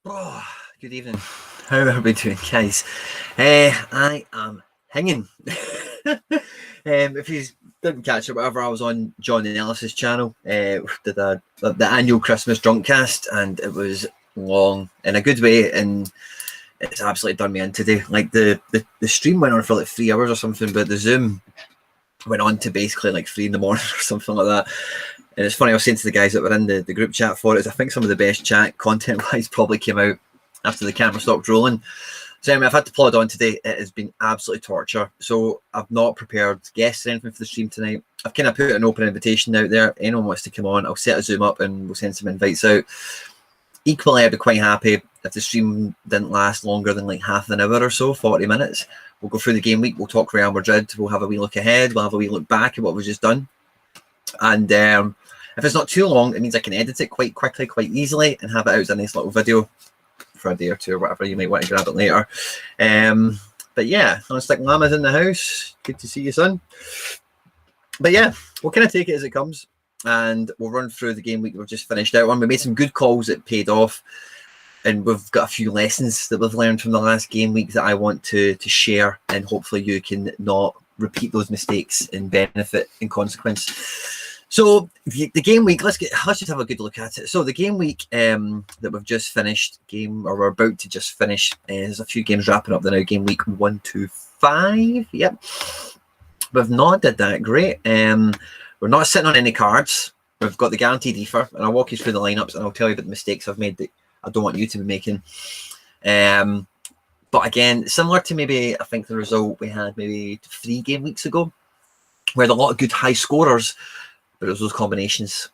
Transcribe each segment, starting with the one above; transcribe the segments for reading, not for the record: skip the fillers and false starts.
Oh, good evening. How are we doing, guys? I am hanging. If you didn't catch it, whatever, I was on John and Ellis's channel. Did the annual Christmas drunk cast, and it was long in a good way, and it's absolutely done me in today. Like the stream went on for like 3 hours or something, but the Zoom went on to basically like 3 in the morning or something like that. And it's funny, I was saying to the guys that were in the group chat for it, is I think some of the best chat content-wise probably came out after the camera stopped rolling. So anyway, I've had to plod on today. It has been absolutely torture. So I've not prepared guests or anything for the stream tonight. I've kind of put an open invitation out there. Anyone wants to come on, I'll set a Zoom up and we'll send some invites out. Equally, I'd be quite happy if the stream didn't last longer than like half an hour or so, 40 minutes. We'll go through the game week. We'll talk Real Madrid. We'll have a wee look ahead. We'll have a wee look back at what we've just done. And if it's not too long, it means I can edit it quite quickly, quite easily, and have it out as a nice little video for a day or two or whatever. You might want to grab it later. But yeah, Honest Llama's in the house. Good to see you, son. But yeah, we'll kind of take it as it comes, and we'll run through the game week we've just finished out on. We made some good calls that paid off, and we've got a few lessons that we've learned from the last game week that I want to share, and hopefully you can not repeat those mistakes and benefit in consequence. So the game week, let's just have a good look at it. So the game week that we've just finished, or we're about to just finish, there's a few games wrapping up now. Game week 1 to 5, yep. We've not did that great. We're not sitting on any cards. We've got the guaranteed EFA, and I'll walk you through the lineups and I'll tell you about the mistakes I've made that I don't want you to be making. But again, similar to maybe I think the result we had maybe 3 game weeks ago, we had a lot of good high scorers. But it was those combinations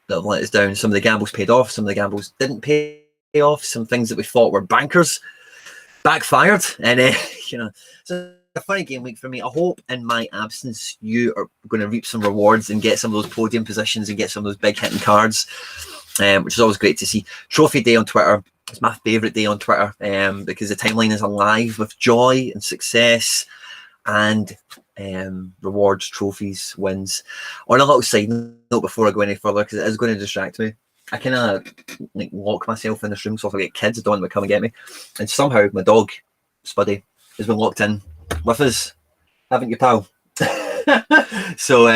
that have let us down. Some of the gambles paid off. Some of the gambles didn't pay off. Some things that we thought were bankers backfired. And, so a funny game week for me. I hope in my absence you are going to reap some rewards and get some of those podium positions and get some of those big hitting cards, which is always great to see. Trophy day on Twitter. It's my favourite day on Twitter because the timeline is alive with joy and success and rewards, trophies, wins. On a little side note before I go any further, because it is going to distract me, I kind of like lock myself in this room so if I get kids, I don't want them to come and get me. And somehow my dog, Spuddy, has been locked in with us, haven't you, pal? So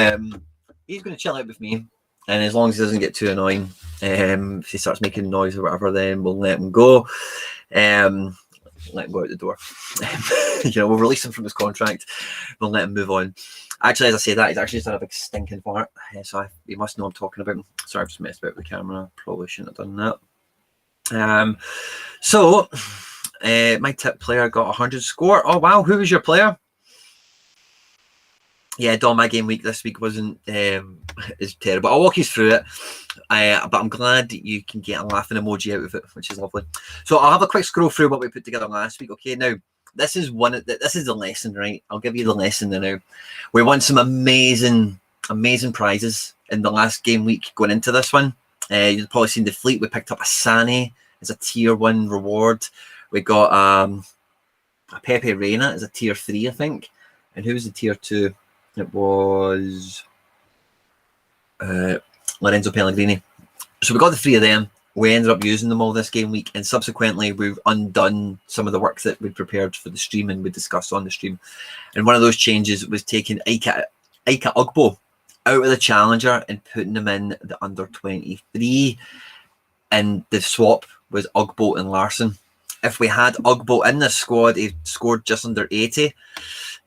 he's going to chill out with me, and as long as he doesn't get too annoying, if he starts making noise or whatever, then we'll let him go. Let him go out the door. We'll release him from his contract. We'll let him move on. Actually, as I say that, he's actually just had a big stinking fart. So you must know I'm talking about him. Sorry, I've just messed about with the camera. Probably shouldn't have done that. So my tip player got 100 score. Oh, wow. Who was your player? Yeah, Don, my game week this week wasn't is terrible. I'll walk you through it. But I'm glad that you can get a laughing emoji out of it, which is lovely. So I'll have a quick scroll through what we put together last week. Okay, now this is the lesson, right? I'll give you the lesson now. We won some amazing prizes in the last game week going into this one. You've probably seen the fleet. We picked up a Sane as a tier 1 reward. We got a Pepe Reina as a tier 3, I think. And who was the tier 2? It was Lorenzo Pellegrini. So we got the 3 of them. We ended up using them all this game week, and subsequently we've undone some of the work that we prepared for the stream and we discussed on the stream. And one of those changes was taking Ika Ugbo out of the challenger and putting him in the under 23. And the swap was Ugbo and Larson. If we had Ugbo in this squad, he scored just under 80.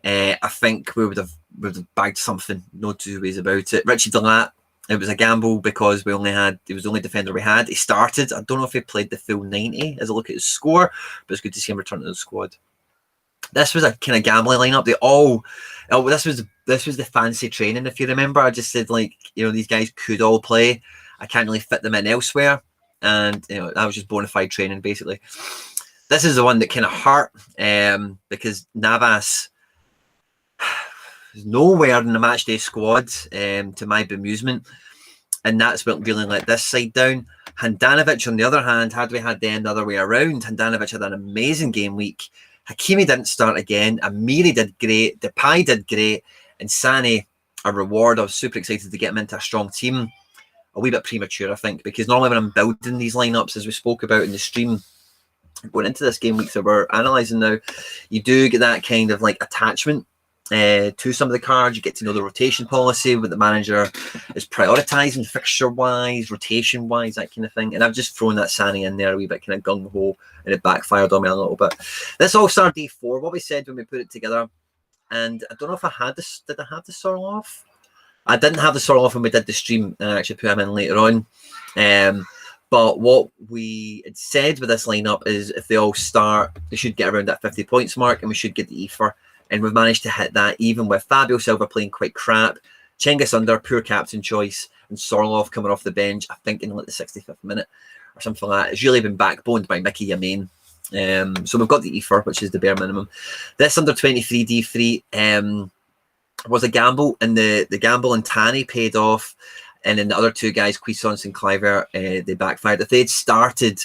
I think we would have bagged something. No two ways about it. Richie Delat, it was a gamble because he was the only defender we had. He started. I don't know if he played the full 90 as I look at his score, but it's good to see him return to the squad. This was a kind of gambling lineup. This was the fancy training, if you remember. I just said, these guys could all play. I can't really fit them in elsewhere. And that was just bona fide training, basically. This is the one that kind of hurt because Navas is nowhere in the matchday squad, to my bemusement, and that's what really let this side down. Handanovic, on the other hand, had we had them the other way around, Handanovic had an amazing game week. Hakimi didn't start again. Amiri did great. Depay did great, and Sane, a reward. I was super excited to get him into a strong team. A wee bit premature, I think, because normally when I'm building these lineups, as we spoke about in the stream, going into this game week that we're analysing now, you do get that kind of like attachment to some of the cards. You get to know the rotation policy, what the manager is prioritising fixture-wise, rotation-wise, that kind of thing. And I've just thrown that Sani in there a wee bit kind of gung-ho, and it backfired on me a little bit. This All-Star D4, what we said when we put it together, and I don't know if I had this, did I have the Sorloff? I didn't have the Sorloff when we did the stream, and I actually put him in later on. But what we had said with this lineup is if they all start, they should get around that 50 points mark, and we should get the Ether. And we've managed to hit that, even with Fabio Silva playing quite crap, Cengiz Under, poor captain choice, and Sorloff coming off the bench, I think in like the 65th minute or something like that. It's really been backboned by Mickey Yamain. So we've got the Ether, which is the bare minimum. This under 23 D3 was a gamble, and the gamble and Tani paid off. And then the other two guys, Cuisance and Cliver, they backfired. If they'd started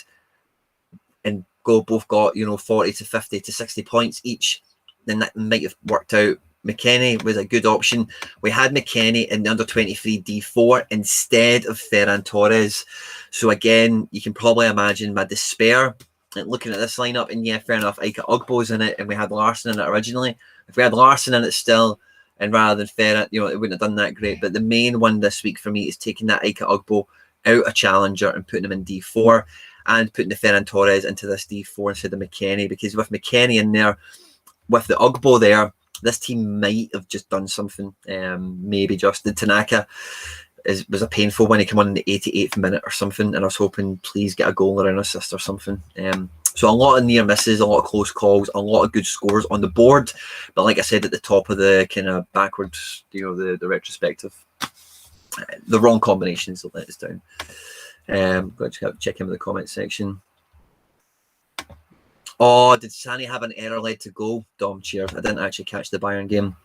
and both got 40 to 50 to 60 points each, then that might have worked out. McKennie was a good option. We had McKennie in the under 23 D4 instead of Ferran Torres. So again, you can probably imagine my despair at looking at this lineup. And yeah, fair enough, Ika Ugbo's in it, and we had Larson in it originally. If we had Larson in it still, and rather than Ferran, it wouldn't have done that great. But the main one this week for me is taking that Ika Ugbo out of Challenger and putting him in D4, and putting the Ferran Torres into this D4 instead of McKennie, because with McKennie in there, with the Ugbo there, this team might have just done something. Maybe just the Tanaka was a painful when he came on in the 88th minute or something, and I was hoping please get a goal or an assist or something. So a lot of near misses, a lot of close calls, a lot of good scores on the board. But like I said at the top of the kind of backwards, the retrospective, the wrong combinations that let us down. Go check in the comment section. Oh, did Sani have an error led to goal? Dom, cheers. I didn't actually catch the Bayern game.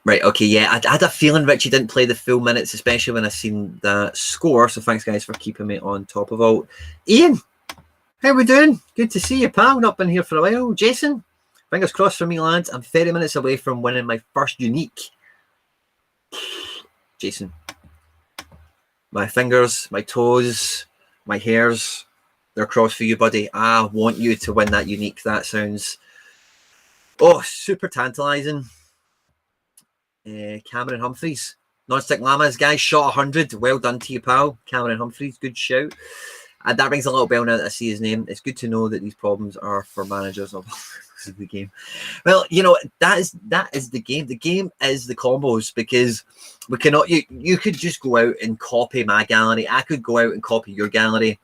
Right, okay, yeah. I had a feeling Richie didn't play the full minutes, especially when I seen that score. So thanks, guys, for keeping me on top of all. Ian, how we doing? Good to see you, pal. Not been here for a while. Jason, fingers crossed for me, lads. I'm 30 minutes away from winning my first unique. Jason, my fingers, my toes, my hairs, they're crossed for you, buddy. I want you to win that unique. That sounds, super tantalising. Cameron Humphreys, non-stick llamas, guys, shot 100. Well done to you, pal. Cameron Humphreys, good shout. And that rings a little bell now that I see his name. It's good to know that these problems are for managers of the game. Well, that is the game. The game is the combos, because we cannot. You could just go out and copy my gallery. I could go out and copy your gallery,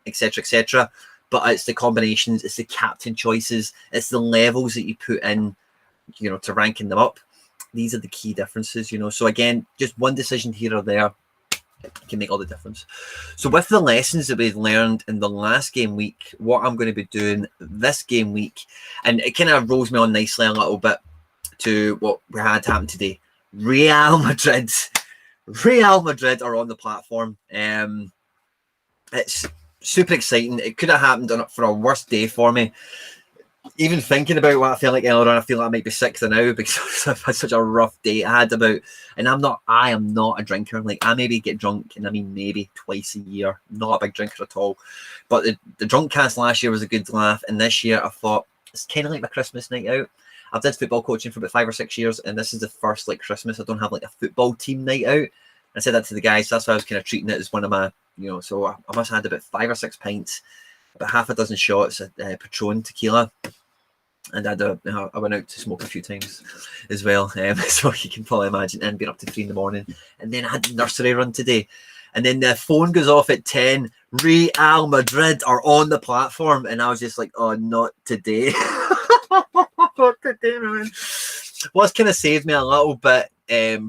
etc., etc. But it's the combinations, it's the captain choices, it's the levels that you put in, to ranking them up. These are the key differences, So again, just one decision here or there can make all the difference. So with the lessons that we've learned in the last game week, what I'm going to be doing this game week, and it kind of rolls me on nicely a little bit to what we had happen today. Real Madrid are on the platform. It's super exciting. It could have happened for a worse day for me. Even thinking about what I feel like earlier on, I feel like I might be sick now because I've had such a rough day. I am not a drinker. Like, I maybe get drunk, and I mean maybe twice a year. Not a big drinker at all. But the drunk cast last year was a good laugh, and this year I thought it's kind of like my Christmas night out. I've did football coaching for about 5 or 6 years, and this is the first Christmas I don't have a football team night out. I said that to the guys. So that's why I was kind of treating it as one of my, So I must have had about 5 or 6 pints, about half a dozen shots of Patron tequila, and I went out to smoke a few times as well. So you can probably imagine, and being up to 3 in the morning, and then I had the nursery run today, and then the phone goes off at 10. Real Madrid are on the platform, and I was just like, oh, not today. Not today, man. What's kind of saved me a little bit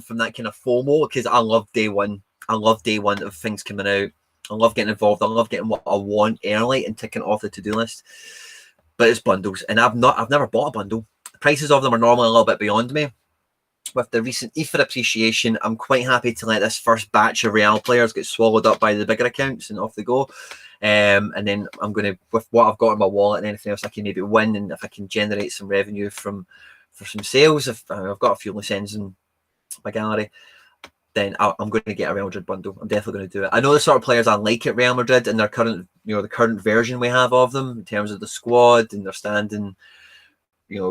from that kind of FOMO, because I love day one. I love day one of things coming out. I love getting involved. I love getting what I want early and ticking off the to-do list. But it's bundles, and I've never bought a bundle. The prices of them are normally a little bit beyond me. With the recent Ether appreciation, I'm quite happy to let this first batch of Real players get swallowed up by the bigger accounts and off they go. And then I'm going to, with what I've got in my wallet and anything else I can maybe win, and if I can generate some revenue for some sales, if I've got a few loose ends in my gallery, then I'm going to get a Real Madrid bundle. I'm definitely going to do it. I know the sort of players I like at Real Madrid and their current, the current version we have of them in terms of the squad and their standing,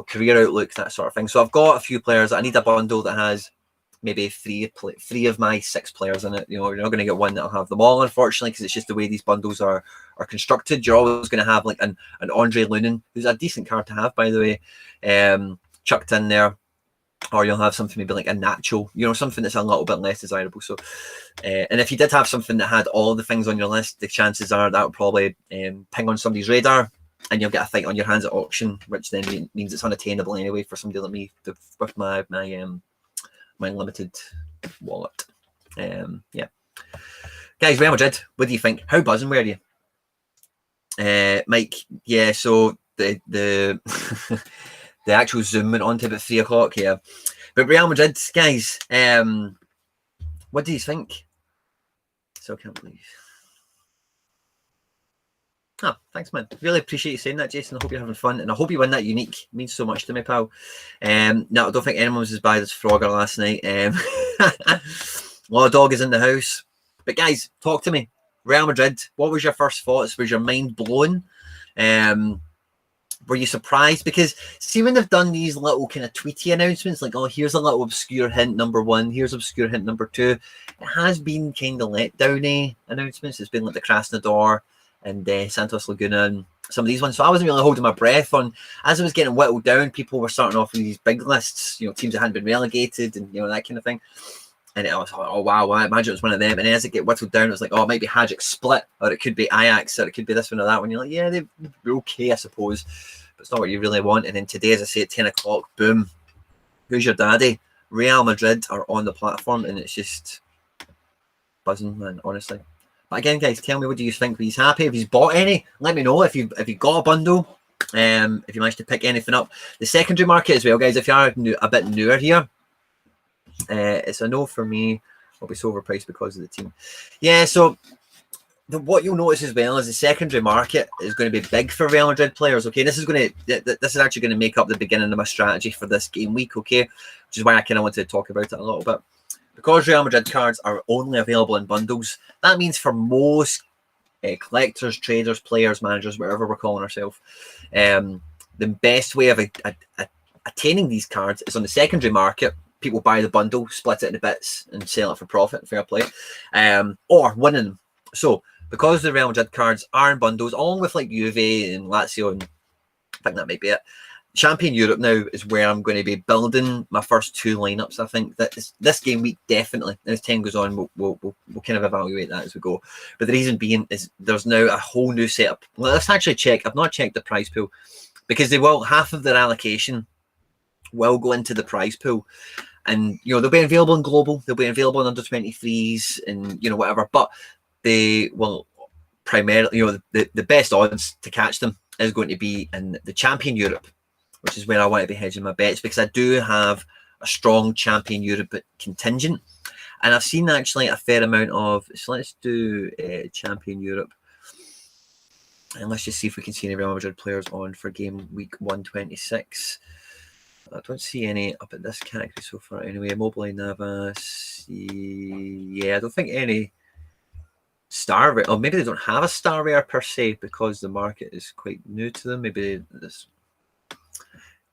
career outlook, that sort of thing. So I've got a few players that I need a bundle that has maybe three of my 6 players in it. You're not going to get one that'll have them all, unfortunately, because it's just the way these bundles are constructed. You're always going to have like an Andre Lunin, who's a decent card to have, by the way, chucked in there. Or you'll have something maybe like a Nacho, something that's a little bit less desirable. So, and if you did have something that had all the things on your list, the chances are that would probably ping on somebody's radar, and you'll get a fight on your hands at auction, which then means it's unattainable anyway for somebody like me with my limited wallet. Yeah, guys, Real Madrid, what do you think? How buzzing were you, Mike? Yeah, so the the actual Zoom went on to about 3 o'clock here. But Real Madrid, guys, what do you think? So I can't believe. Oh, thanks, man. Really appreciate you saying that, Jason. I hope you're having fun. And I hope you win that unique. It means so much to me, pal. No, I don't think anyone was as bad as Frogger last night. Well, a dog is in the house. But guys, talk to me. Real Madrid, what was your first thoughts? Was your mind blown? Were you surprised? Because see, when they've done these little kind of tweety announcements, like, oh, here's a little obscure hint number 1, here's obscure hint number 2, it has been kind of letdowny announcements. It's been like the Krasnodar and Santos Laguna and some of these ones. So I wasn't really holding my breath on, as it was getting whittled down, people were starting off with these big lists, teams that hadn't been relegated and, that kind of thing. And I was like, oh, wow, I imagine it was one of them. And then as it get whittled down, it was like, oh, it might be Hajduk Split, or it could be Ajax, or it could be this one or that one. You're like, yeah, they're okay, I suppose. But it's not what you really want. And then today, as I say, at 10 o'clock, boom, who's your daddy? Real Madrid are on the platform, and it's just buzzing, man, honestly. But again, guys, tell me, what do you think? Are you happy? Have you bought any? Let me know if you got a bundle, if you managed to pick anything up. The secondary market as well, guys, if you are a bit newer here, it's a no for me. It'll be so overpriced because of the team. Yeah, so what you'll notice as well is the secondary market is going to be big for Real Madrid players. Okay, this is actually going to make up the beginning of my strategy for this game week. Okay, which is why I kind of wanted to talk about it a little bit. Because Real Madrid cards are only available in bundles, that means for most collectors, traders, players, managers, whatever we're calling ourselves, the best way of attaining these cards is on the secondary market. People buy the bundle, split it into bits, and sell it for profit, fair play, or winning them. So, because the Real Madrid cards are in bundles, along with like Juve and Lazio, and I think that might be it. Champion Europe now is where I'm going to be building my first 2 lineups. I think that this game week definitely, as 10 goes on, we'll kind of evaluate that as we go. But the reason being is there's now a whole new setup. Well, let's actually check. I've not checked the prize pool, because half of their allocation will go into the prize pool. And, they'll be available in global, they'll be available in under 23s and, whatever. But they will primarily, the best odds to catch them is going to be in the Champion Europe, which is where I want to be hedging my bets, because I do have a strong Champion Europe contingent. And I've seen actually a fair amount of, so let's do Champion Europe. And let's just see if we can see any Real Madrid players on for game week 126. I don't see any up at this category so far anyway. Mobile Navas, yeah, I don't think any star rare, or maybe they don't have a star rare per se because the market is quite new to them. Maybe this,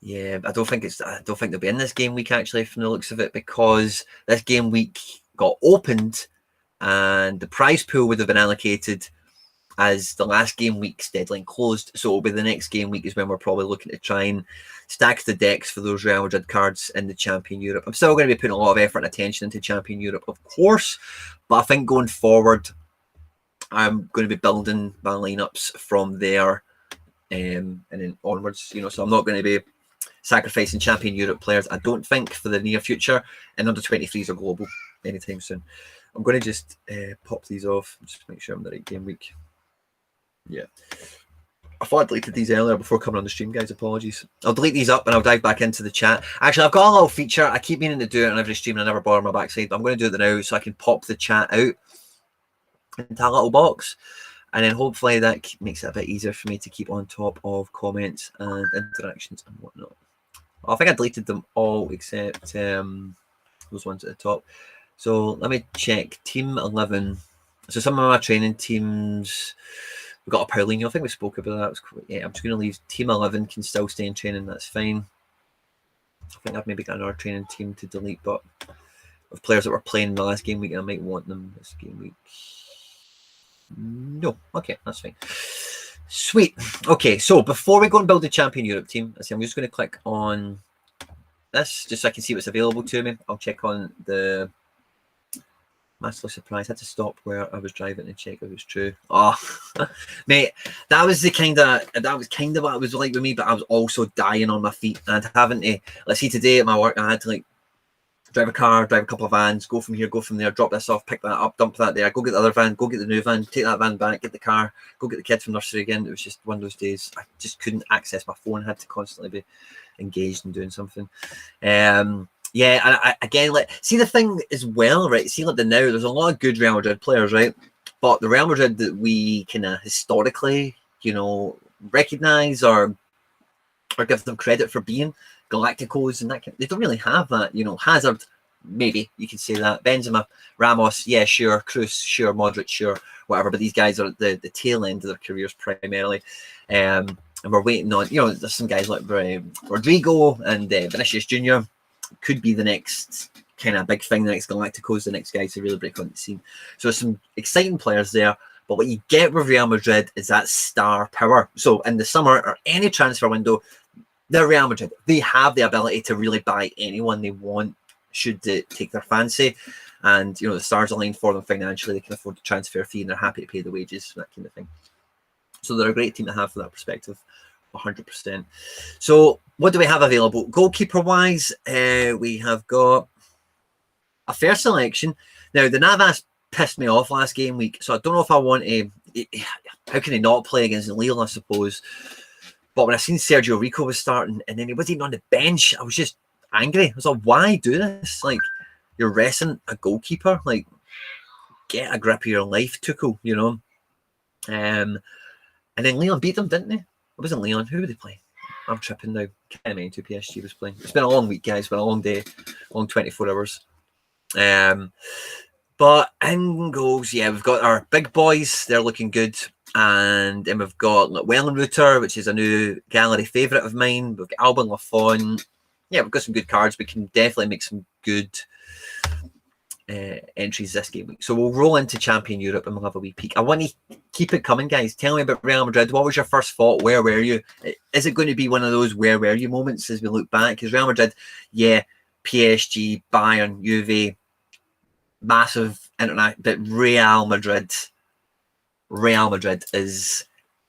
yeah, I don't think they'll be in this game week actually from the looks of it, because this game week got opened and the prize pool would have been allocated as the last game week's deadline closed. So it'll be the next game week is when we're probably looking to try and stack the decks for those Real Madrid cards in the Champion Europe. I'm still going to be putting a lot of effort and attention into Champion Europe, of course, but I think going forward, I'm going to be building my lineups from there and then onwards, so I'm not going to be sacrificing Champion Europe players, I don't think, for the near future, and under 23s or global anytime soon. I'm going to just pop these off, just make sure I'm the right game week. Yeah, I thought I deleted these earlier before coming on the stream, guys. Apologies. I'll delete these up and I'll dive back into the chat. Actually, I've got a little feature. I keep meaning to do it on every stream and I never bother my backside, but I'm going to do it now so I can pop the chat out into a little box, and then hopefully that makes it a bit easier for me to keep on top of comments and interactions and whatnot. I think I deleted them all except those ones at the top. So let me check. Team 11. So some of my training teams, we've got a Paulinho. I think we spoke about that. Yeah, I'm just going to leave Team 11 can still stay in training. That's fine. I think I've maybe got another training team to delete, but with players that were playing the last game week, I might want them this game week. No. Okay, that's fine. Sweet. Okay, so before we go and build the Champion Europe team, I'm just going to click on this just so I can see what's available to me. I'll check on the massively surprised. I had to stop where I was driving to check if it was true. Oh, mate, that was kind of what it was like with me. But I was also dying on my feet and having to. Let's see, today at my work, I had to like drive a car, drive a couple of vans, go from here, go from there, drop this off, pick that up, dump that there, go get the other van, go get the new van, take that van back, get the car, go get the kids from nursery again. It was just one of those days. I just couldn't access my phone. I had to constantly be engaged in doing something. Yeah, and again, like, see the thing as well, right? See, like now, there's a lot of good Real Madrid players, right? But the Real Madrid that we kind of historically, recognize or give them credit for being Galacticos and that, they don't really have that. Hazard, maybe you could say that. Benzema, Ramos, yeah, sure. Kroos, sure. Modric, sure. Whatever. But these guys are at the tail end of their careers primarily. And we're waiting on, there's some guys like Rodrigo and Vinicius Jr. could be the next kind of big thing, the next Galacticos, the next guys to really break on the scene. So there's some exciting players there. But what you get with Real Madrid is that star power. So in the summer or any transfer window, they're Real Madrid. They have the ability to really buy anyone they want should they take their fancy. And, the stars align for them financially. They can afford the transfer fee and they're happy to pay the wages, that kind of thing. So they're a great team to have from that perspective, 100%. So what do we have available? Goalkeeper-wise, we have got a fair selection. Now, the Navas pissed me off last game week, so I don't know if I want to... How can he not play against Lille, I suppose? But when I seen Sergio Rico was starting and then he wasn't even on the bench, I was just angry. I was like, why do this? Like, you're resting a goalkeeper. Like, get a grip of your life, Tuchel, And then Leon beat them, didn't they? It wasn't Leon. Who were they playing? I'm tripping now. Can't imagine who PSG was playing. It's been a long week, guys. It's been a long day, long 24 hours. But in goals, yeah, we've got our big boys. They're looking good. And then we've got Wellenreuter, which is a new gallery favourite of mine. We've got Alban Lafon. Yeah, we've got some good cards. We can definitely make some good entries this game week. So we'll roll into Champion Europe and we'll have a wee peek. I want to keep it coming, guys. Tell me about Real Madrid. What was your first thought? Where were you? Is it going to be one of those where were you moments as we look back? Because Real Madrid, yeah, PSG, Bayern, Juve, massive internet, but Real Madrid is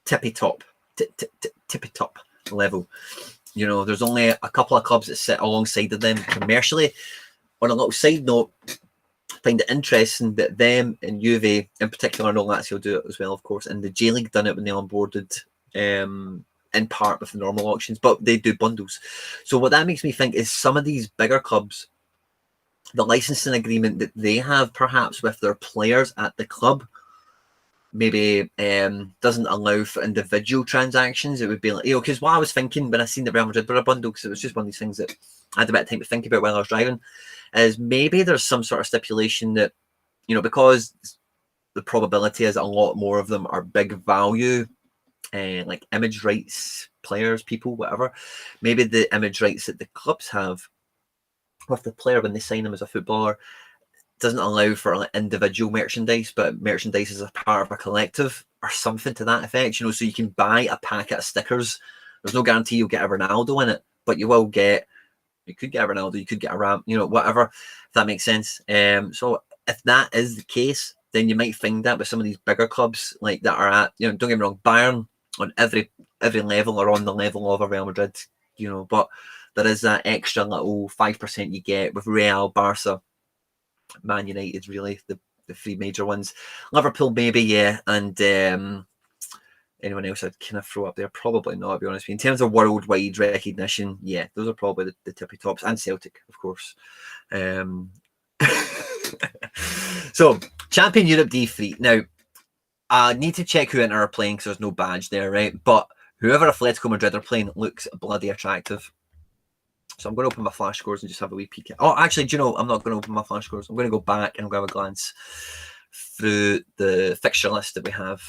tippy top level. There's only a couple of clubs that sit alongside of them commercially. On a little side note, I find it interesting that them and Juve in particular, I know Lazio do it as well, of course, and the J-League done it when they onboarded in part with the normal auctions, but they do bundles. So what that makes me think is some of these bigger clubs, the licensing agreement that they have perhaps with their players at the club maybe doesn't allow for individual transactions. It would be like, because what I was thinking when I seen the Real Madrid were a bundle, because it was just one of these things that I had a bit of time to think about while I was driving, is maybe there's some sort of stipulation that, because the probability is a lot more of them are big value, like image rights, players, people, whatever. Maybe the image rights that the clubs have with the player when they sign them as a footballer doesn't allow for like individual merchandise, but merchandise is a part of a collective or something to that effect, so you can buy a packet of stickers. There's no guarantee you'll get a Ronaldo in it, but you could get a Ronaldo, you could get a Ram, whatever, if that makes sense. So if that is the case, then you might find that with some of these bigger clubs like that are at, don't get me wrong, Bayern on every level are on the level of a Real Madrid, but there is that extra little 5% you get with Real, Barca, Man United, really the three major ones. Liverpool maybe, yeah, and anyone else I'd kind of throw up there, probably not, to be honest with you. In terms of worldwide recognition, yeah, those are probably the tippy tops, and Celtic, of course. So Champion Europe D3. Now I need to check who Inter are playing because there's no badge there, right? But whoever Atletico Madrid are playing looks bloody attractive. So I'm going to open my flash scores and just have a wee peek. Oh, actually, do you know, I'm not going to open my flash scores. I'm going to go back and I'm going to have a glance through the fixture list that we have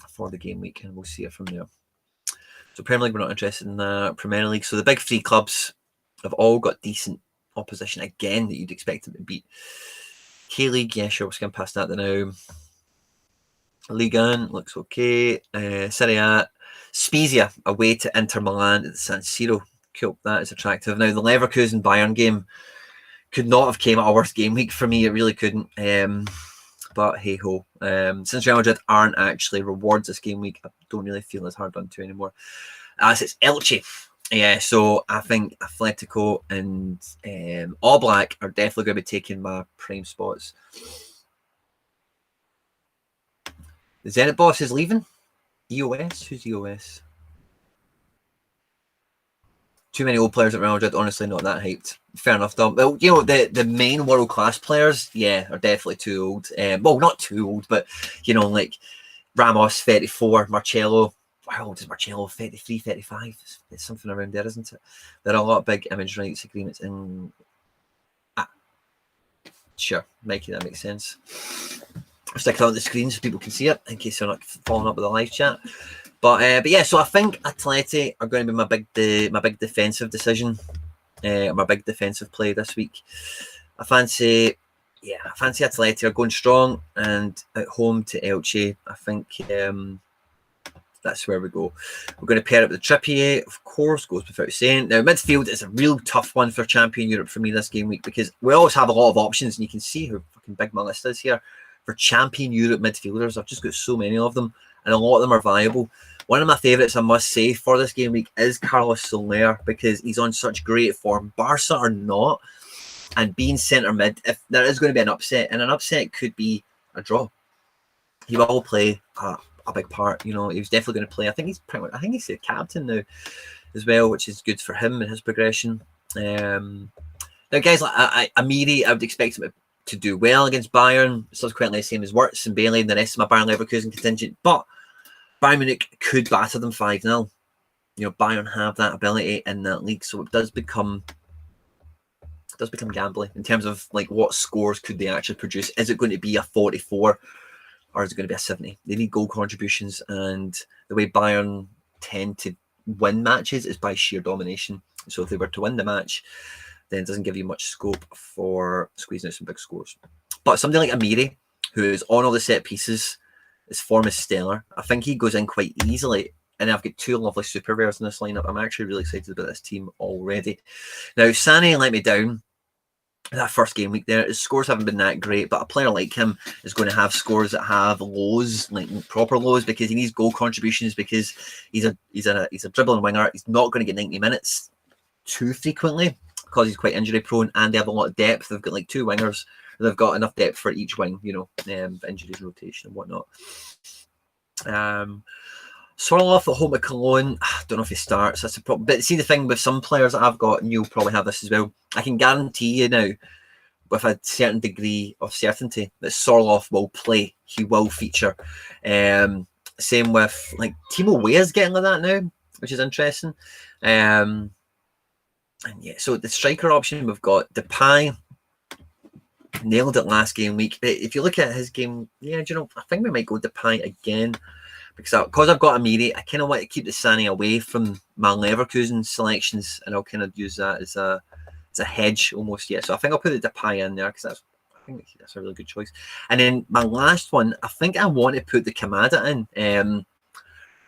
for the game week, and we'll see it from there. So Premier League, we're not interested in that. Premier League, so the big three clubs have all got decent opposition again that you'd expect them to beat. K-League, yeah, sure, we're skipping past that now. Ligue 1 looks okay. Serie A, Spezia away to Inter Milan at the San Siro. Cool, that is attractive. Now, the Leverkusen Bayern game could not have came at a worse game week for me. It really couldn't. But hey ho. Since Real Madrid aren't actually rewards this game week, I don't really feel as hard done to anymore. As it's Elche. Yeah, so I think Atletico and All Black are definitely going to be taking my prime spots. The Zenit boss is leaving. EOS? Who's EOS? Too many old players at Real Madrid, honestly not that hyped. Fair enough though. Well, you know, the main world class players, yeah, are definitely too old. Well, not too old, but you know, like Ramos 34, Marcelo. How old is Marcelo? 33, 35. It's something around there, isn't it? There are a lot of big image rights agreements in. Sure, Mikey, that makes sense. I'll stick it on the screen so people can see it in case they're not following up with the live chat. But yeah, so I think Atleti are going to be my big defensive decision, my big defensive play this week. I fancy Atleti are going strong, and at home to Elche, I think that's where we go. We're going to pair it with Trippier, of course, goes without saying. Now, midfield is a real tough one for Champion Europe for me this game week because we always have a lot of options, and you can see how fucking big my list is here for Champion Europe midfielders. I've just got so many of them, and a lot of them are viable. One of my favourites, I must say, for this game week is Carlos SoRare because he's on such great form. Barca are not, and being centre mid, if there is going to be an upset, and an upset could be a draw, he will play a big part. You know, he was definitely going to play. I think he's the captain now as well, which is good for him and his progression. Now, guys like Amiri, I would expect him to do well against Bayern. Subsequently, same as Wirtz and Bailey and the rest of my Bayern Leverkusen contingent, but Bayern Munich could batter them 5-0. You know, Bayern have that ability in that league, so it does become gambling in terms of like what scores could they actually produce. Is it going to be a 44 or is it going to be a 70? They need goal contributions, and the way Bayern tend to win matches is by sheer domination. So if they were to win the match, then it doesn't give you much scope for squeezing out some big scores. But something like Amiri, who is on all the set pieces, his form is stellar. I think he goes in quite easily. And I've got two lovely super rares in this lineup. I'm actually really excited about this team already. Now, Sané let me down that first game week there. His scores haven't been that great, but a player like him is going to have scores that have lows, like proper lows, because he needs goal contributions, because he's a dribbling winger. He's not going to get 90 minutes too frequently because he's quite injury prone, and they have a lot of depth. They've got like two wingers. They've got enough depth for each wing, you know, injuries, rotation, and whatnot. Sorloth at home at Cologne, I don't know if he starts. That's a problem. But see, the thing with some players that I've got, and you'll probably have this as well, I can guarantee you now, with a certain degree of certainty, that Sorloth will play. He will feature. Same with, like, Timo Weah's getting like that now, which is interesting. And yeah, so the striker option, we've got Depay. Nailed it last game week. If you look at his game, yeah, do you know, I think we might go Depay again. Because I've got Amiri, I kind of want to keep the Sané away from my Leverkusen selections, and I'll kind of use that as a hedge almost. Yeah, so I think I'll put the Depay in there because I think that's a really good choice. And then my last one, I think I want to put the Kamada in.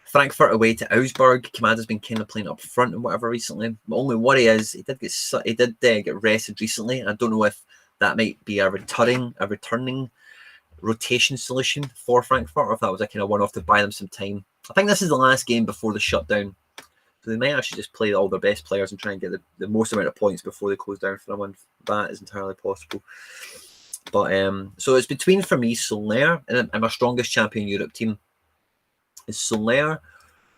Frankfurt away to Augsburg. Kamada's been kind of playing up front and whatever recently. My only worry is he did get rested recently. I don't know if that might be a returning rotation solution for Frankfurt, or if that was a kind of one-off to buy them some time. I think this is the last game before the shutdown, so they might actually just play all their best players and try and get the most amount of points before they close down for a month. That is entirely possible. But so it's between, for me, SoRare and my strongest Champion Europe team is SoRare,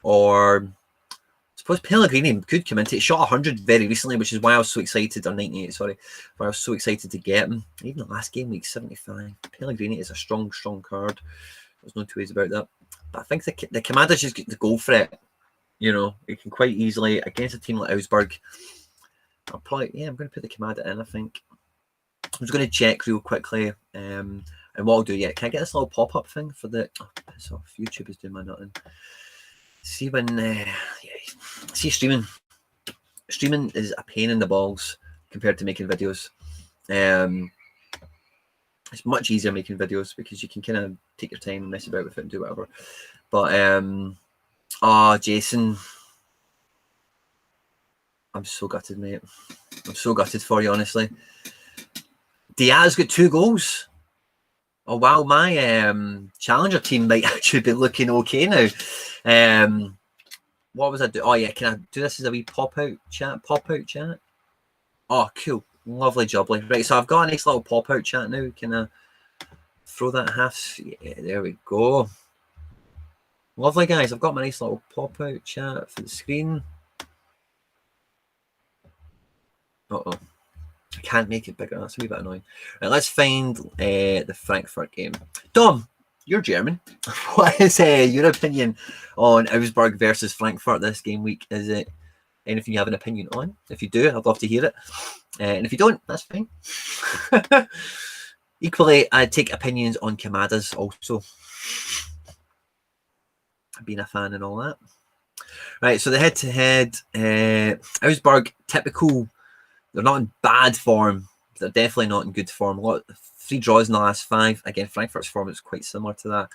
or I suppose Pellegrini could come into it. He shot 100 very recently, which is why I was so excited, or 98, sorry, why I was so excited to get him. Even the last game week, 75. Pellegrini is a strong card. There's no two ways about that. But I think the Commanders just get to go for it. You know, it can quite easily, against a team like Augsburg, I'm going to put the Kamada in, I think. I'm just going to check real quickly. And what I'll do, can I get this little pop-up thing for the... Oh, piss off. YouTube is doing my nothing. See when... see, streaming. Streaming is a pain in the balls compared to making videos. It's much easier making videos because you can kind of take your time and mess about with it and do whatever. But, Jason... I'm so gutted, mate. I'm so gutted for you, honestly. Diaz got 2 goals. Oh, wow. My challenger team might actually be looking okay now. What was I doing? Oh, yeah. Can I do this as a wee pop-out chat? Pop-out chat? Oh, cool. Lovely jubbly. Right, so I've got a nice little pop-out chat now. Can I throw that half? Yeah, there we go. Lovely, guys. I've got my nice little pop-out chat for the screen. Uh-oh. I can't make it bigger. That's a wee bit annoying. Right, let's find the Frankfurt game. Dom, you're German. What is your opinion on Augsburg versus Frankfurt this game week? Is it anything you have an opinion on? If you do, I'd love to hear it. And if you don't, that's fine. Equally, I'd take opinions on Kamada's also. I've been a fan and all that. Right, so the head-to-head, Augsburg, typical. They're not in bad form. They're definitely not in good form. 3 draws in the last 5. Again, Frankfurt's form is quite similar to that.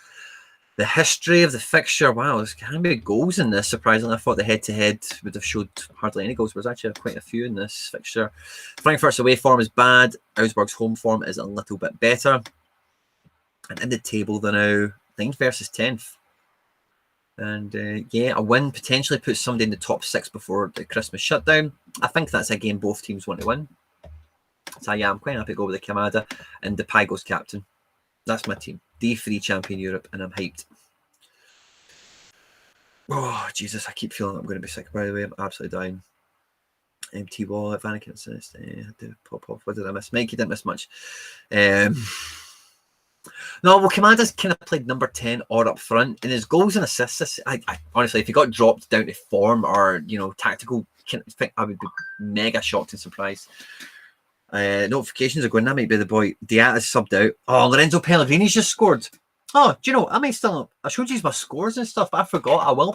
The history of the fixture, wow, there's can be goals in this. Surprisingly, I thought the head-to-head would have showed hardly any goals. There's actually quite a few in this fixture. Frankfurt's away form is bad. Augsburg's home form is a little bit better. And in the table, they're now 9th versus 10th. And a win potentially puts somebody in the top 6 before the Christmas shutdown. I think that's a game both teams want to win. So yeah, I'm quite happy to go with the Kamada and the Pygo's captain. That's my team. D3 champion Europe, and I'm hyped. Oh, Jesus, I keep feeling I'm going to be sick, by the way. I'm absolutely dying. Empty wallet, Vanican assist. I had to pop off. What did I miss? Mikey didn't miss much. No, well, Kamada's kind of played number 10 or up front, and his goals and assists. I honestly, if he got dropped down to form or tactical, I would be mega shocked and surprised. Notifications are going. That might be the boy. Diaz subbed out. Oh, Lorenzo Pellegrini's just scored. Oh, do you know? I showed you my scores and stuff, but I forgot. I will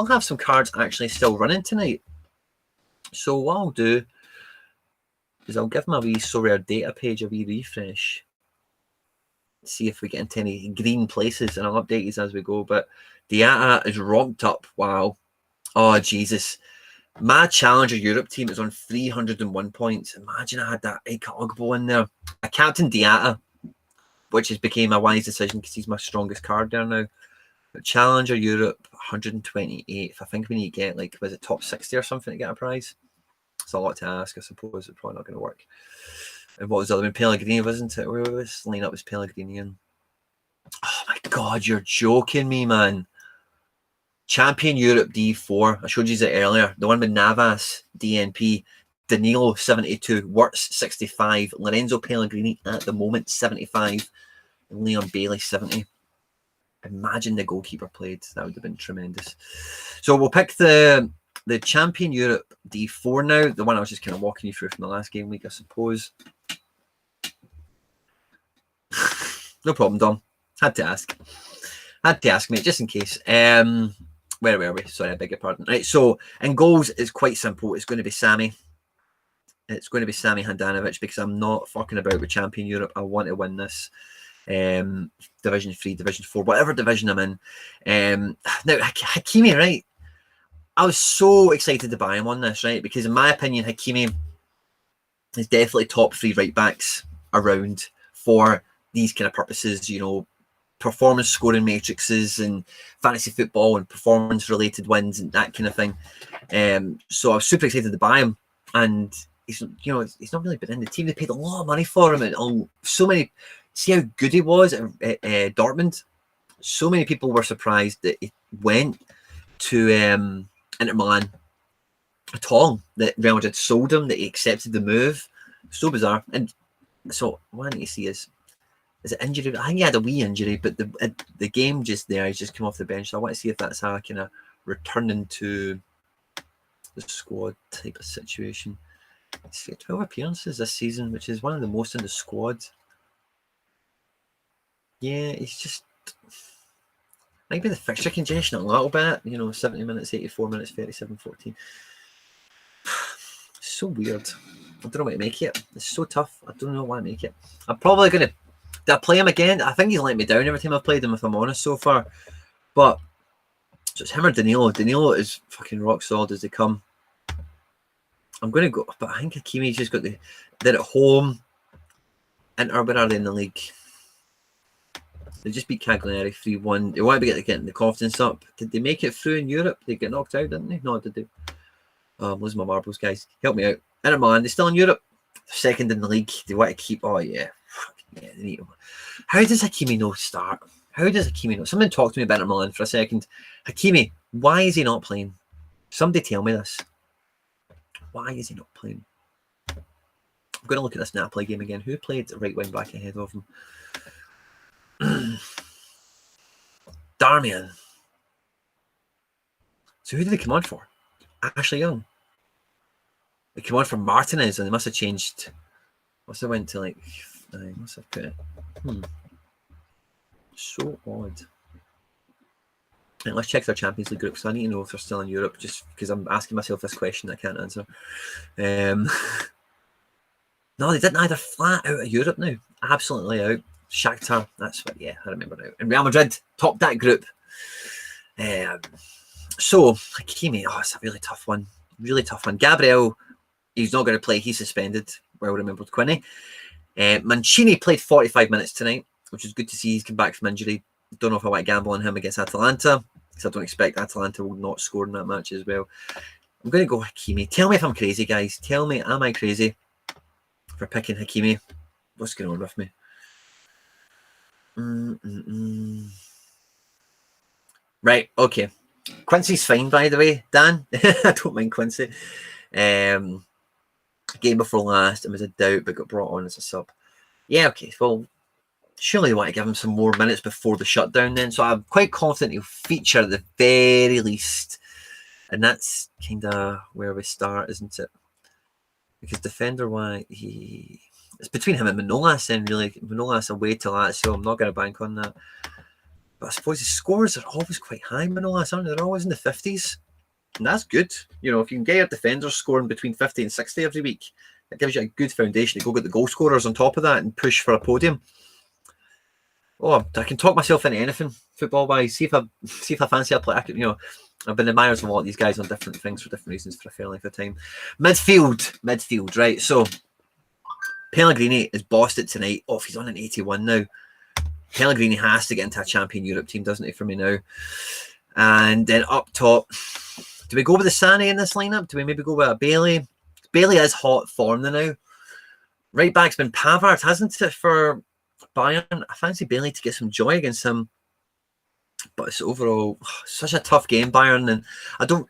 have some cards actually still running tonight. So what I'll do is I'll give my wee SoRare data page a wee refresh. See if we get into any green places, and I'll update you as we go. But Diata is rocked up. Wow. Oh, Jesus. My Challenger Europe team is on 301 points. Imagine I had that Ika Ogbo in there. I captained Diata, which has became a wise decision because he's my strongest card there now. But Challenger Europe, 128th. I think we need to get, was it top 60 or something to get a prize? It's a lot to ask, I suppose. It's probably not going to work. And what was the other one? Pellegrini, wasn't it? Where was line up was Pellegrini in? Oh my God, you're joking me, man. Champion Europe D4. I showed you it earlier. The one with Navas, DNP, Danilo 72, Wirtz 65, Lorenzo Pellegrini at the moment 75, and Leon Bailey 70. Imagine the goalkeeper played. That would have been tremendous. So we'll pick the Champion Europe D4 now. The one I was just kind of walking you through from the last game week, I suppose. No problem, Dom. Had to ask, mate, just in case. Where were we? Sorry, I beg your pardon. Right, so in goals, it's quite simple. It's going to be Sammy. It's going to be Sammy Handanovic because I'm not fucking about with Champion Europe. I want to win this. Division 3, Division 4, whatever division I'm in. Now, Hakimi, right? I was so excited to buy him on this, right? Because in my opinion, Hakimi is definitely top 3 right backs around for these kind of purposes, performance scoring matrices and fantasy football and performance related wins and that kind of thing. So I was super excited to buy him, and he's not really been in the team. They paid a lot of money for him, and so many. See how good he was at Dortmund. So many people were surprised that he went to Inter Milan at all. That Real Madrid sold him. That he accepted the move. So bizarre. And so what I need to see is it injury? I think he had a wee injury, but the game just there, he's just come off the bench. So I want to see if that's how I kind of returning to the squad type of situation. He's got 12 appearances this season, which is one of the most in the squad. Yeah, he's just maybe the fixture congestion a little bit. 70 minutes, 84 minutes, 37, 14. So weird. I don't know what to make it. It's so tough. I don't know why I make it. I'm probably going to... Did I play him again? I think he's let me down every time I've played him, if I'm honest, so far. But so it's him or Danilo. Danilo is fucking rock solid as they come. I'm going to go... But I think Hakimi's just got the... They're at home. Inter, where are they in the league? They just beat Cagliari 3-1. They want to be getting the confidence up. Did they make it through in Europe? They get knocked out, didn't they? No, did they? Oh, I'm losing my marbles, guys. Help me out. Inter Milan, they're still in Europe. Second in the league. They want to keep... Oh, yeah. Yeah, they need to... How does Hakimi not start? How does Hakimi not... Someone talk to me about Inter Milan for a second. Hakimi, why is he not playing? Somebody tell me this. Why is he not playing? I'm going to look at this Napoli game again. Who played right wing back ahead of him? Darmian. So who did they come on for? Ashley Young. They came on for Martinez, and they must have changed. Must have went to like... I must have put it. So odd. Right, let's check their Champions League group, because I need to know if they're still in Europe, just because I'm asking myself this question I can't answer. No, they didn't either. Flat out of Europe now. Absolutely out. Shakhtar, that's what, yeah, I remember now. And Real Madrid topped that group. So, Hakimi, it's a really tough one. Really tough one. Gabriel, he's not going to play. He's suspended. Well remembered, Quinny. Mancini played 45 minutes tonight, which is good to see. He's come back from injury. Don't know if I want to gamble on him against Atalanta, because I don't expect Atalanta will not score in that match as well. I'm going to go Hakimi. Tell me if I'm crazy, guys. Tell me, am I crazy for picking Hakimi? What's going on with me? Right, okay. Quincy's fine, by the way, Dan. I don't mind Quincy. Game before last, it was a doubt, but got brought on as a sub. Yeah, okay. Well, surely they want to give him some more minutes before the shutdown then. So I'm quite confident he'll feature at the very least. And that's kind of where we start, isn't it? Because defender-wise, it's between him and Manolas then, really. Manolas away to that, so I'm not going to bank on that. But I suppose his scores are always quite high, Manolas, aren't they? They're always in the 50s. And that's good. If you can get your defenders scoring between 50 and 60 every week, that gives you a good foundation to go get the goal scorers on top of that and push for a podium. Oh, I can talk myself into anything football-wise. See if I fancy a play. I've been admirers of a lot of these guys on different things for different reasons for a fair length of time. Midfield, right? So Pellegrini is bossed it tonight. Oh, he's on an 81 now. Pellegrini has to get into a champion Europe team, doesn't he, for me now? And then up top, do we go with the Sané in this lineup? Do we maybe go with a Bailey? Bailey is hot form now. Right back's been Pavard, hasn't it, for Bayern? I fancy Bailey to get some joy against him. But it's overall such a tough game, Bayern, and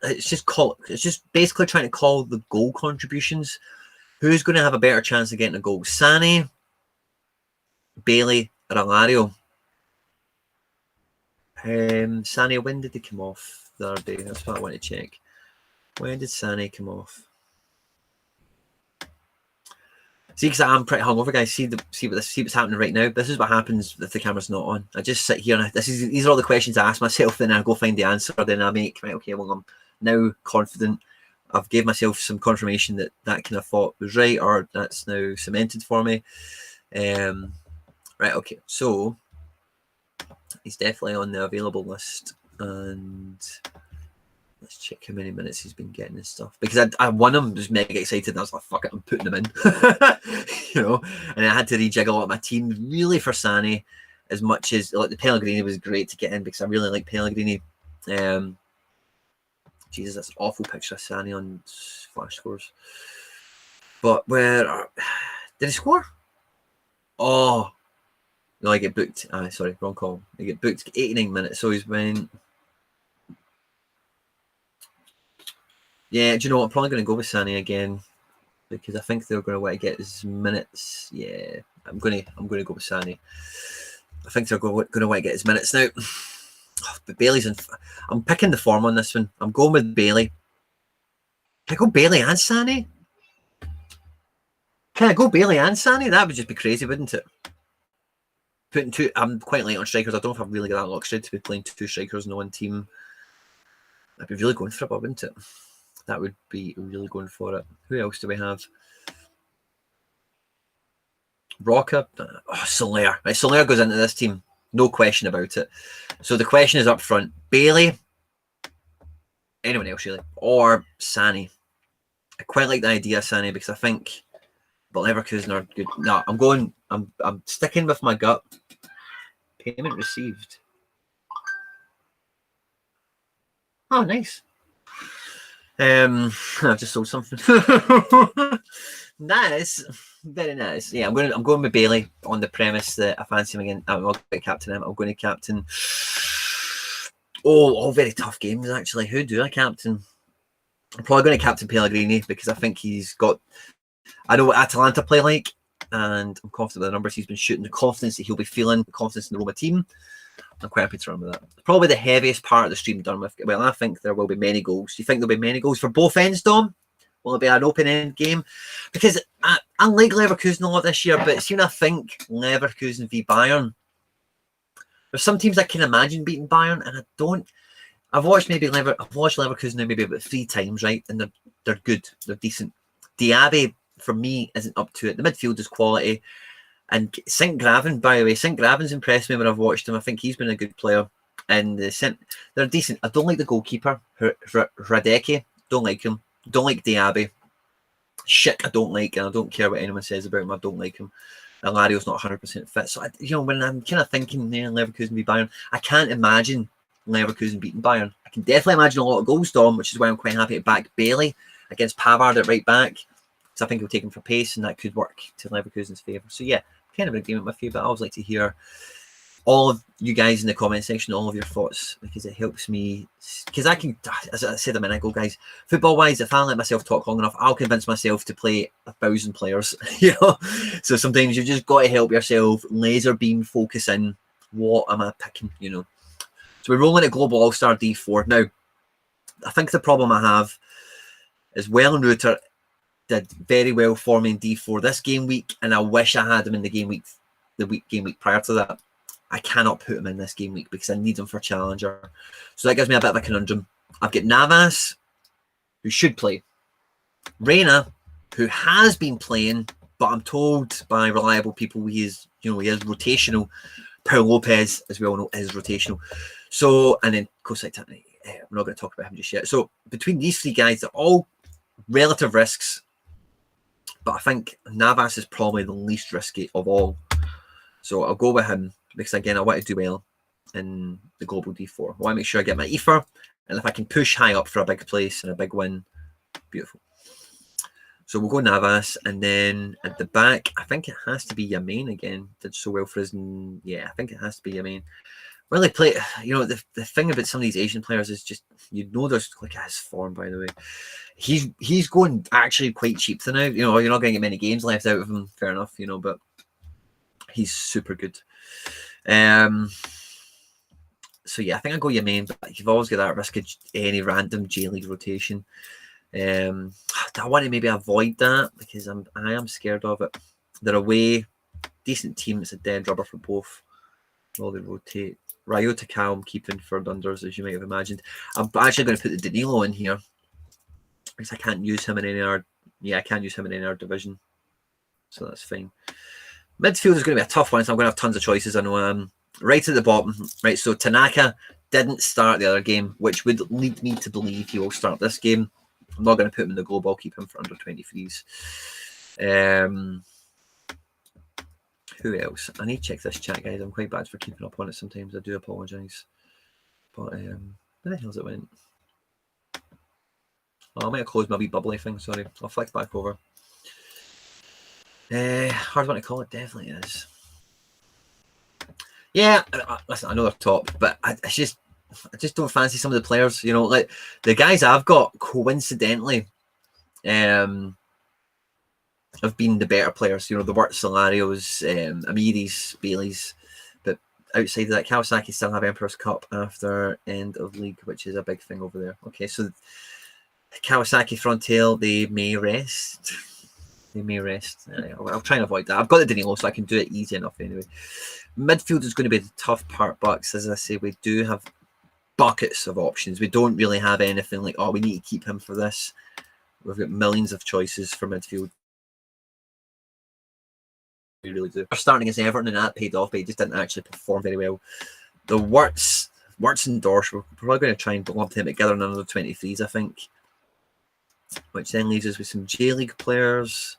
it's just basically trying to call the goal contributions. Who's going to have a better chance of getting a goal? Sané, Bailey, or Alario? Sané, when did he come off the other day? That's what I want to check. When did Sané come off? See, because I'm pretty hungover, guys. See what's happening right now. This is what happens if the camera's not on. I just sit here and these are all the questions I ask myself. Then I go find the answer. Then I make right. Okay, well, I'm now confident. I've gave myself some confirmation that kind of thought was right, or that's now cemented for me. Right. Okay. So he's definitely on the available list, and let's check how many minutes he's been getting and stuff. Because I won him, was mega excited, and I was like, fuck it, I'm putting him in. And I had to rejig a lot of my team, really, for Sané, as much as, like, the Pellegrini was great to get in, because I really like Pellegrini. Jesus, that's an awful picture of Sané on Flash Scores. But did he score? Oh, no, I get booked. Sorry, wrong call. I get booked 89 minutes, so he's been... Yeah, do you know what? I'm probably going to go with Sané again, because I think they're going to want to get his minutes. Yeah, I'm going to go with Sané. I think they're going to want to get his minutes now. But Bailey's in. I'm picking the form on this one. I'm going with Bailey. Can I go Bailey and Sané? Can I go Bailey and Sané? That would just be crazy, wouldn't it? Putting two, I'm quite light on strikers. I don't know if I've really got that luxury to be playing two strikers in one team. I'd be really going for it, wouldn't it? That would be really going for it. Who else do we have? Rocker. Oh, SoRare. Right, SoRare goes into this team. No question about it. So the question is up front. Bailey, anyone else really, or Sané. I quite like the idea of Sané because I think but Leverkusen are good. No, I'm sticking with my gut. Payment received. Oh, nice. I've just sold something. Nice, very nice. Yeah, I'm going with Bailey on the premise that I fancy him again. I'm not going to captain him. I'm going to captain. Oh, all very tough games actually. Who do I captain? I'm probably going to captain Pellegrini because I think he's got. I know what Atalanta play like, and I'm confident with the numbers he's been shooting. The confidence that he'll be feeling, the confidence in the Roma team. I'm quite happy to run with that. Probably the heaviest part of the stream done with. Well, I think there will be many goals. Do you think there'll be many goals for both ends, Dom? Will it be an open-end game? Because I like Leverkusen a lot this year, but see when I think Leverkusen v Bayern, there's some teams I can imagine beating Bayern, and I don't. I've watched Leverkusen now maybe about 3 times, right? And they're good. They're decent. Diaby, for me, isn't up to it. The midfield is quality. And St. Graven, by the way, St. Graven's impressed me when I've watched him. I think he's been a good player. And they're decent. I don't like the goalkeeper, Hradecki. Don't like him. Don't like Diaby. Shit, I don't like, and I don't care what anyone says about him. I don't like him. Lario's not 100% fit. So, when I'm kind of thinking Leverkusen v Bayern, I can't imagine Leverkusen beating Bayern. I can definitely imagine a lot of goals, Dom, which is why I'm quite happy to back Bailey against Pavard at right back. Because I think he'll take him for pace, and that could work to Leverkusen's favour. So, yeah, kind of in agreement with you, but I always like to hear all of you guys in the comment section, all of your thoughts, because it helps me. Because I can, as I said a minute ago, guys, football wise, if I let myself talk long enough, I'll convince myself to play 1,000 players. So sometimes you've just got to help yourself laser beam focus in. What am I picking? So we're rolling at Global All Star D4 now. I think the problem I have is Wellenreuter did very well for me in D4 this game week, and I wish I had him in the game week prior to that. I cannot put him in this game week because I need him for Challenger. So that gives me a bit of a conundrum. I've got Navas, who should play. Reina, who has been playing, but I'm told by reliable people he is rotational. Paul Lopez, as we all know, is rotational. So, and then Kosai Tani, we're not going to talk about him just yet. So between these 3 guys, they're all relative risks, but I think Navas is probably the least risky of all. So I'll go with him because, again, I want to do well in the Global D4. I want to make sure I get my ether, and if I can push high up for a big place and a big win, beautiful. So we'll go Navas, and then at the back, I think it has to be Yamain again. Did so well for his, yeah, I think it has to be Yamain. Well, they play, the thing about some of these Asian players is just, there's like his form, by the way. He's going actually quite cheap to now. You're not going to get many games left out of him, fair enough, but he's super good. So yeah, I think I'll go Yamain, but you've always got that risk of any random J-League rotation. I want to maybe avoid that because I am scared of it. They're away, decent team. It's a dead rubber for both. Well, they rotate. Ryota Calm keeping for Dunders, as you might have imagined. I'm actually going to put the Danilo in here because I can't use him in any other. Yeah, I can't use him in any other division, so that's fine. Midfield is going to be a tough one, so I'm going to have tons of choices. I know. Right at the bottom, right. So Tanaka didn't start the other game, which would lead me to believe he will start this game. I'm not going to put him in the global. I'll keep him for under 23s. Who else? I need to check this chat, guys. I'm quite bad for keeping up on it sometimes. I do apologise. But where the hell's it went? Oh, I might have closed my wee bubbly thing. Sorry. I'll flick back over. Hard one to call. It definitely is. Yeah, listen, I know they're top, but I just don't fancy some of the players. Like the guys I've got, coincidentally, have been the better players. The worst scenarios, Amiris, Baileys, but outside of that, Kawasaki still have Emperor's Cup after end of league, which is a big thing over there. Okay, so Kawasaki Frontale, they may rest. They may rest. I'll try and avoid that. I've got the Danilo, so I can do it easy enough anyway. Midfield is going to be the tough part, Bucks. As I say, we do have buckets of options. We don't really have anything like, oh, we need to keep him for this. We've got millions of choices for midfield. We really do. We're starting as Everton, and that paid off, but he just didn't actually perform very well. The Wirtz and Dorsch, we're probably going to try and lump them together in another 23s, I think. Which then leaves us with some J-League players.